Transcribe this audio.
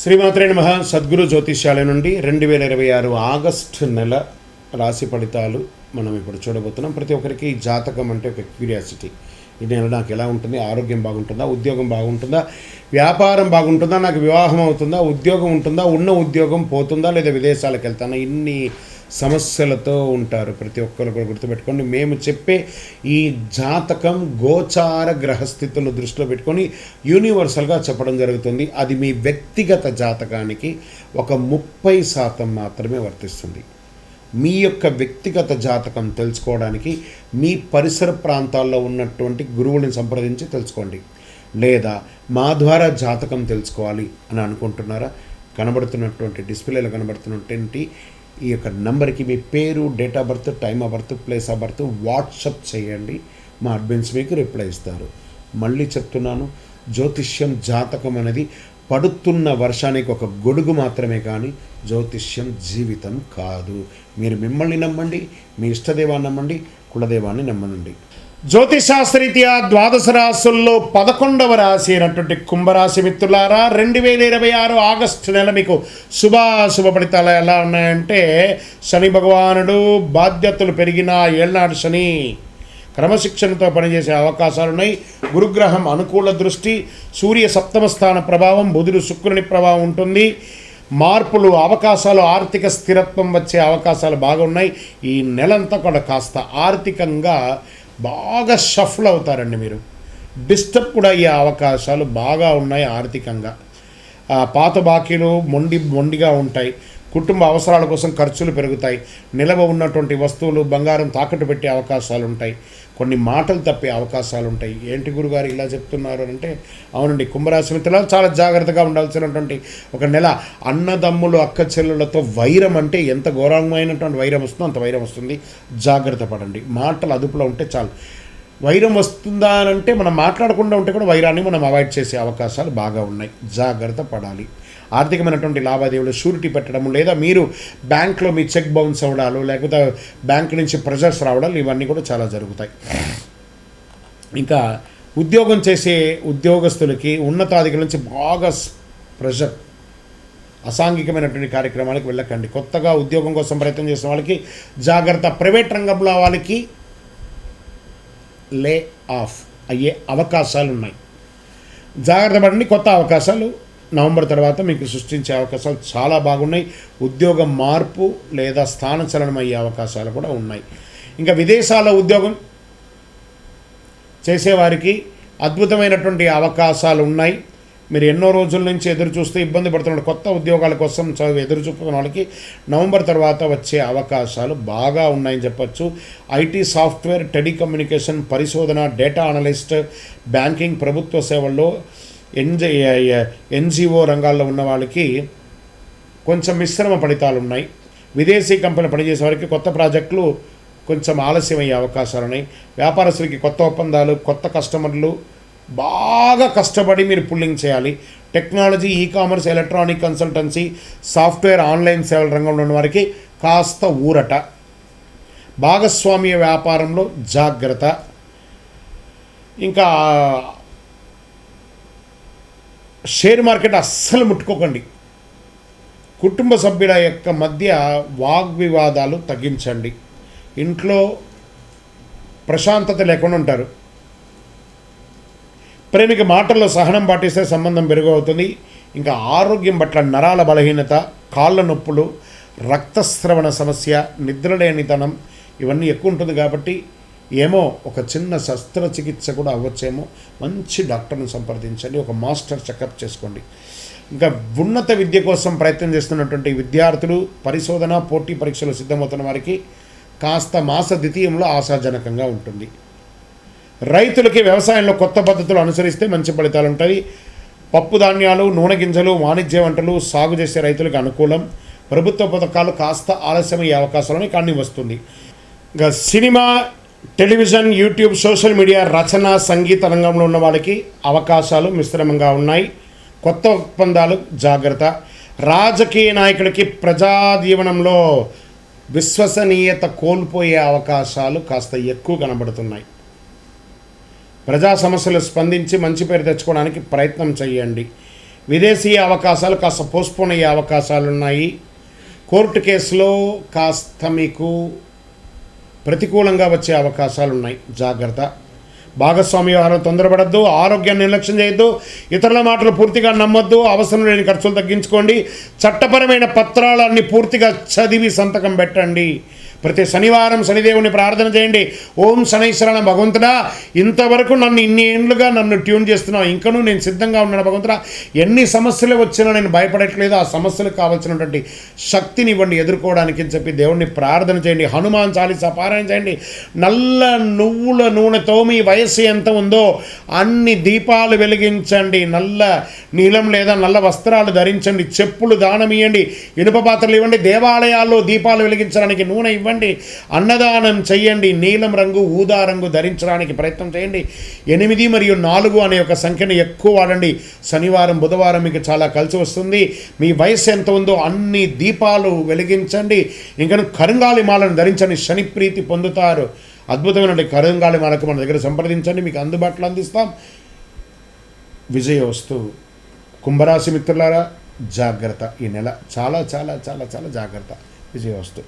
శ్రీమాత్రే నమః. సద్గురు జ్యోతిష్యాలయం నుండి 2026 ఆగస్టు నెల రాశి ఫలితాలు మనం ఇప్పుడు చూడబోతున్నాం. ప్రతి ఒక్కరికి జాతకం అంటే ఒక క్యూరియాసిటీ. ఈ నెల నాకు ఎలా ఉంటుంది, ఆరోగ్యం బాగుంటుందా, ఉద్యోగం బాగుంటుందా, వ్యాపారం బాగుంటుందా, నాకు వివాహం అవుతుందా, ఉద్యోగం ఉంటుందా, ఉన్న ఉద్యోగం పోతుందా, లేదా విదేశాలకు వెళ్తానా, ఇన్ని సమస్యలతో ఉంటారు. ప్రతి ఒక్కరు కూడా గుర్తుపెట్టుకోండి, మేము చెప్పే ఈ జాతకం గోచార గ్రహస్థితులను దృష్టిలో పెట్టుకొని యూనివర్సల్గా చెప్పడం జరుగుతుంది. అది మీ వ్యక్తిగత జాతకానికి ఒక 30% మాత్రమే వర్తిస్తుంది. మీ యొక్క వ్యక్తిగత జాతకం తెలుసుకోవడానికి మీ పరిసర ప్రాంతాల్లో ఉన్నటువంటి గురువుని సంప్రదించి తెలుసుకోండి. లేదా మా ద్వారా జాతకం తెలుసుకోవాలి అని అనుకుంటున్నారా? కనబడుతున్నటువంటి డిస్ప్లేలో కనబడుతున్నటువంటి ఈ యొక్క నంబర్కి మీ పేరు, date of birth, time of birth, place of birth WhatsApp చేయండి. మా అడ్మిన్స్ మీకు రిప్లై ఇస్తారు. మళ్ళీ చెప్తున్నాను, జ్యోతిష్యం జాతకం అనేది పడుతున్న వర్షానికి ఒక గొడుగు మాత్రమే, కానీ జ్యోతిష్యం జీవితం కాదు. మీరు మిమ్మల్ని నమ్మండి, మీ ఇష్టదేవాన్ని నమ్మండి, కులదేవాన్ని నమ్మనండి. జ్యోతిశాస్త్రరీత్యా ద్వాదశ రాశుల్లో 11వ రాశి అయినటువంటి కుంభరాశి మిత్రులారా, 2026 ఆగస్టు నెల మీకు శుభ ఫలితాలు ఎలా ఉన్నాయంటే, శని భగవానుడు బాధ్యతలు పెరిగిన ఏళ్నాడు శని క్రమశిక్షణతో పనిచేసే అవకాశాలు ఉన్నాయి. గురుగ్రహం అనుకూల దృష్టి, సూర్య సప్తమ స్థాన ప్రభావం, బుధుడు శుక్రుని ప్రభావం ఉంటుంది. మార్పులు, అవకాశాలు, ఆర్థిక స్థిరత్వం వచ్చే అవకాశాలు బాగున్నాయి. ఈ నెలంతా కూడా కాస్త ఆర్థికంగా బాగా షఫల్ అవుతారండి. మీరు డిస్టర్బ్ కూడా అయ్యే అవకాశాలు బాగా ఉన్నాయి. ఆర్థికంగా పాత బాకీలు మొండిగా ఉంటాయి. కుటుంబ అవసరాల కోసం ఖర్చులు పెరుగుతాయి. నిలవ ఉన్నటువంటి వస్తువులు, బంగారం తాకట్టు పెట్టే అవకాశాలు ఉంటాయి. కొన్ని మాటలు తప్పే అవకాశాలు ఉంటాయి. ఏంటి గురుగారు ఇలా చెప్తున్నారు అంటే, అవునండి, కుంభరాశి మిత్రులు చాలా జాగ్రత్తగా ఉండాల్సినటువంటి ఒక నెల. అన్నదమ్ములు, అక్క చెల్లెలతో వైరం అంటే ఎంత ఘోరమైనటువంటి వైరం వస్తుందో అంత వైరం వస్తుంది. జాగ్రత్త పడండి. మాటలు అదుపులో ఉంటే చాలు. వైరం వస్తుందా అని అంటే మనం మాట్లాడకుండా ఉంటే కూడా వైరాన్ని మనం అవాయిడ్ చేసే అవకాశాలు బాగా ఉన్నాయి. జాగ్రత్త పడాలి. ఆర్థికమైనటువంటి లావాదేవీలు షూరిటీ పెట్టడము, లేదా మీరు బ్యాంక్లో మీ చెక్ బౌన్స్ అవ్వడాలు, లేకపోతే బ్యాంక్ నుంచి ప్రెజర్స్ రావడాలు, ఇవన్నీ కూడా చాలా జరుగుతాయి. ఇంకా ఉద్యోగం చేసే ఉద్యోగస్తులకి ఉన్నతాధికారుల నుంచి బాగా ప్రెషర్. అసాంఘికమైనటువంటి కార్యక్రమాలకు వెళ్ళకండి. కొత్తగా ఉద్యోగం కోసం ప్రయత్నం చేసిన వాళ్ళకి జాగ్రత్త. ప్రైవేట్ రంగంలో వాళ్ళకి లే ఆఫ్ అయ్యే అవకాశాలు ఉన్నాయి. జాగ్రత్త పడండి. కొత్త అవకాశాలు నవంబర్ తర్వాత మీకు సృష్టించే అవకాశాలు చాలా బాగున్నాయి. ఉద్యోగం మార్పు లేదా స్థానచలనం అయ్యే అవకాశాలు కూడా ఉన్నాయి. ఇంకా విదేశాల్లో ఉద్యోగం చేసేవారికి అద్భుతమైనటువంటి అవకాశాలు ఉన్నాయి. మీరు ఎన్నో రోజుల నుంచి ఎదురు చూస్తూ ఇబ్బంది పడుతున్న కొత్త ఉద్యోగాల కోసం ఎదురు చూపుతున్న వాళ్ళకి నవంబర్ తర్వాత వచ్చే అవకాశాలు బాగా ఉన్నాయని చెప్పచ్చు. ఐటీ, సాఫ్ట్వేర్, టెలికమ్యూనికేషన్, పరిశోధన, డేటా అనలిస్ట్, బ్యాంకింగ్, ప్రభుత్వ సేవల్లో, ఎన్జిఓ రంగాల్లో ఉన్న వాళ్ళకి కొంచెం మిశ్రమ ఫలితాలు ఉన్నాయి. విదేశీ కంపెనీలు పనిచేసే వారికి కొత్త ప్రాజెక్టులు కొంచెం ఆలస్యమయ్యే అవకాశాలు ఉన్నాయి. వ్యాపారస్తులకి కొత్త ఒప్పందాలు, కొత్త కస్టమర్లు, బాగా కష్టపడి మీరు పుల్లింగ్ చేయాలి. Technology, ecommerce, electronic consultancy, software, online సేవల రంగంలో ఉన్న వారికి కాస్త ఊరట. భాగస్వామ్య వ్యాపారంలో జాగ్రత్త. ఇంకా షేర్ మార్కెట్ అస్సలు ముట్టుకోకండి. కుటుంబ సభ్యుల యొక్క మధ్య వాగ్వివాదాలు తగ్గించండి. ఇంట్లో ప్రశాంతత లేకుండా ఉంటారు. ప్రేమిక మాటల్లో సహనం పాటిస్తే సంబంధం మెరుగవుతుంది. ఇంకా ఆరోగ్యం పట్ల నరాల బలహీనత, కాళ్ళ నొప్పులు, రక్తస్రవణ సమస్య, నిద్రలేనితనం ఇవన్నీ ఎక్కువ ఉంటుంది. కాబట్టి ఏమో ఒక చిన్న శస్త్రచికిత్స కూడా అవ్వచ్చేమో. మంచి డాక్టర్ని సంప్రదించండి. ఒక మాస్టర్ చెకప్ చేసుకోండి. ఇంకా ఉన్నత విద్య కోసం ప్రయత్నం చేస్తున్నటువంటి విద్యార్థులు, పరిశోధన, పోటీ పరీక్షలు సిద్ధమవుతున్న వారికి కాస్త మాస ద్వితీయంలో ఆశాజనకంగా ఉంటుంది. రైతులకి వ్యవసాయంలో కొత్త పద్ధతులు అనుసరిస్తే మంచి ఫలితాలు ఉంటాయి. పప్పు ధాన్యాలు, నూనె గింజలు, వాణిజ్య వంటలు సాగు చేసే రైతులకు అనుకూలం. ప్రభుత్వ పథకాలు కాస్త ఆలస్యమయ్యే అవకాశాలని కానీ వస్తుంది. ఇంకా cinema, television, YouTube, social media, రచన, సంగీత రంగంలో ఉన్న వాళ్ళకి అవకాశాలు మిశ్రమంగా ఉన్నాయి. కొత్త ఒప్పందాలు జాగ్రత్త. రాజకీయ నాయకులకి ప్రజా జీవనంలో విశ్వసనీయత కోల్పోయే అవకాశాలు కాస్త ఎక్కువ కనబడుతున్నాయి. ప్రజా సమస్యలు స్పందించి మంచి పేరు తెచ్చుకోవడానికి ప్రయత్నం చేయండి. విదేశీ అవకాశాలు కాస్త పోస్ట్పోన్ అయ్యే అవకాశాలు ఉన్నాయి. కోర్టు కేసులో కాస్త మీకు ప్రతికూలంగా వచ్చే అవకాశాలు ఉన్నాయి, జాగ్రత్త. భాగస్వామి వ్యవహారం తొందరపడద్దు, ఆరోగ్యాన్ని నిర్లక్ష్యం చేయొద్దు, ఇతరుల మాటలు పూర్తిగా నమ్మొద్దు, అవసరం లేని ఖర్చులు తగ్గించుకోండి, చట్టపరమైన పత్రాలన్నీ పూర్తిగా చదివి సంతకం పెట్టండి. ప్రతి శనివారం శనిదేవుని ప్రార్థన చేయండి. ఓం శనైశ్వరణ భగవంతుడా, ఇంతవరకు నన్ను ఇన్ని ఏండ్లుగా నన్ను ట్యూన్ చేస్తున్నావు, ఇంకనూ నేను సిద్ధంగా ఉన్నాను భగవంతుడా, ఎన్ని సమస్యలు వచ్చినా నేను భయపడట్లేదు, ఆ సమస్యలకు కావాల్సినటువంటి శక్తిని ఇవ్వండి ఎదుర్కోవడానికి అని చెప్పి దేవుణ్ణి ప్రార్థన చేయండి. హనుమాన్ చాలీసా పారాయణ చేయండి. నల్ల నువ్వుల నూనెతో మీ వయస్సు ఎంత ఉందో అన్ని దీపాలు వెలిగించండి. నల్ల నీలం లేదా నల్ల వస్త్రాలు ధరించండి, చెప్పులు దానం ఇవ్వండి, ఇనుప పాత్రలు ఇవ్వండి, దేవాలయాల్లో దీపాలు వెలిగించడానికి నూనె ఇవ్వండి, అన్నదానం చెయ్యండి, నీలం రంగు ఊదా రంగు ధరించడానికి ప్రయత్నం చేయండి. 8 మరియు 4 అనే ఒక సంఖ్యను ఎక్కువ వాడండి. శనివారం బుధవారం మీకు చాలా కలిసి వస్తుంది. మీ వయస్సు ఎంత ఉందో అన్ని దీపాలు వెలిగించండి. ఇంకా కరుంగాలి మాలను ధరించండి, శని ప్రీతి పొందుతారు. అద్భుతమైన కరుంగాలి మాలకు మన దగ్గర సంప్రదించండి, మీకు అందుబాటులో అందిస్తాం. విజయవస్తు. కుంభరాశి మిత్రులారా, జాగ్రత్త. ఈ నెల చాలా చాలా చాలా చాలా జాగ్రత్త. విజయవస్తు.